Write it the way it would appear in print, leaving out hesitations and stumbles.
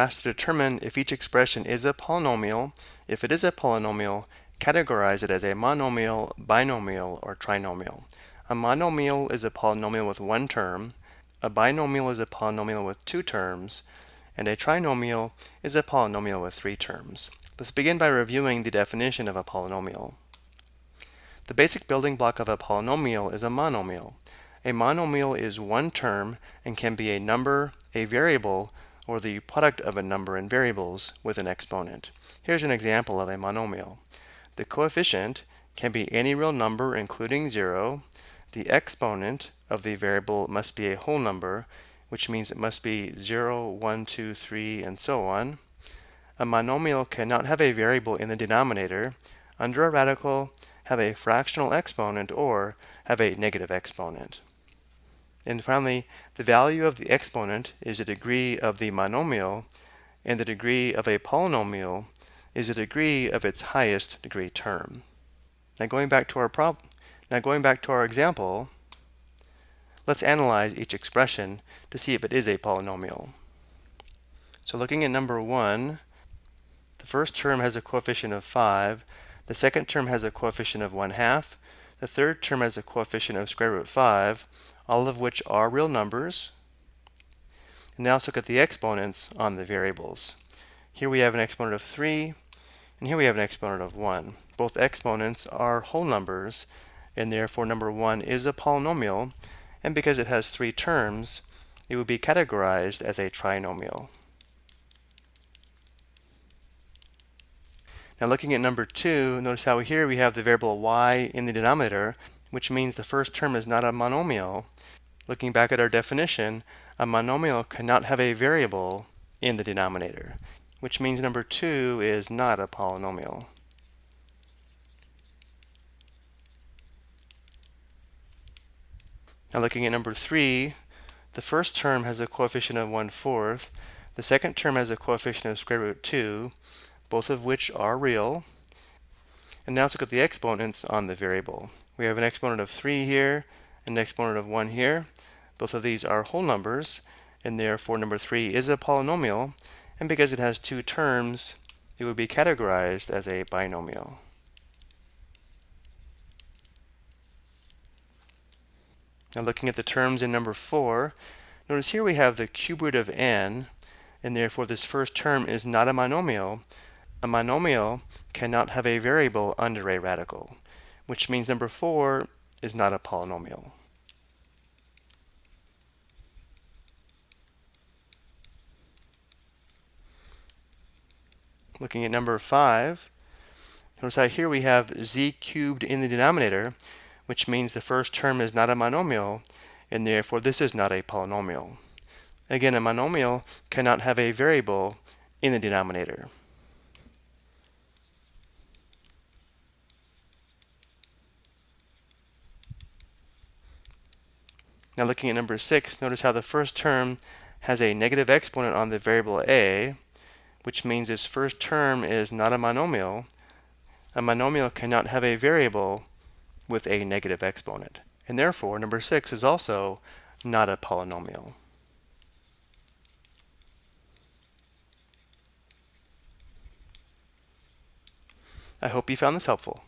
asked to determine if each expression is a polynomial. If it is a polynomial, categorize it as a monomial, binomial, or trinomial. A monomial is a polynomial with one term, a binomial is a polynomial with two terms, and a trinomial is a polynomial with three terms. Let's begin by reviewing the definition of a polynomial. The basic building block of a polynomial is a monomial. A monomial is one term and can be a number, a variable, or the product of a number and variables with an exponent. Here's an example of a monomial. The coefficient can be any real number including 0. The exponent of the variable must be a whole number, which means it must be 0, 1, 2, 3, and so on. A monomial cannot have a variable in the denominator, under a radical, have a fractional exponent, or have a negative exponent. And finally, the value of the exponent is the degree of the monomial, and the degree of a polynomial is the degree of its highest degree term. Now going back to our example, let's analyze each expression to see if it is a polynomial. So looking at number 1, the first term has a coefficient of 5, the second term has a coefficient of 1/2, the third term has a coefficient of square root 5, all of which are real numbers. And now let's look at the exponents on the variables. Here we have an exponent of 3, and here we have an exponent of 1. Both exponents are whole numbers, and therefore number 1 is a polynomial, and because it has 3 terms, it would be categorized as a trinomial. Now looking at number 2, notice how here we have the variable y in the denominator, which means the first term is not a monomial. Looking back at our definition, a monomial cannot have a variable in the denominator, which means number 2 is not a polynomial. Now looking at number 3, the first term has a coefficient of 1/4, the second term has a coefficient of square root 2, both of which are real. And now let's look at the exponents on the variable. We have an exponent of 3 here, and an exponent of 1 here. Both of these are whole numbers, and therefore number 3 is a polynomial, and because it has 2 terms, it would be categorized as a binomial. Now looking at the terms in number 4, notice here we have the cube root of n, and therefore this first term is not a monomial. A monomial cannot have a variable under a radical, which means number 4 is not a polynomial. Looking at number 5, notice how here we have z cubed in the denominator, which means the first term is not a monomial, and therefore this is not a polynomial. Again, a monomial cannot have a variable in the denominator. Now looking at number 6, notice how the first term has a negative exponent on the variable a, which means this first term is not a monomial. A monomial cannot have a variable with a negative exponent, and therefore number 6 is also not a polynomial. I hope you found this helpful.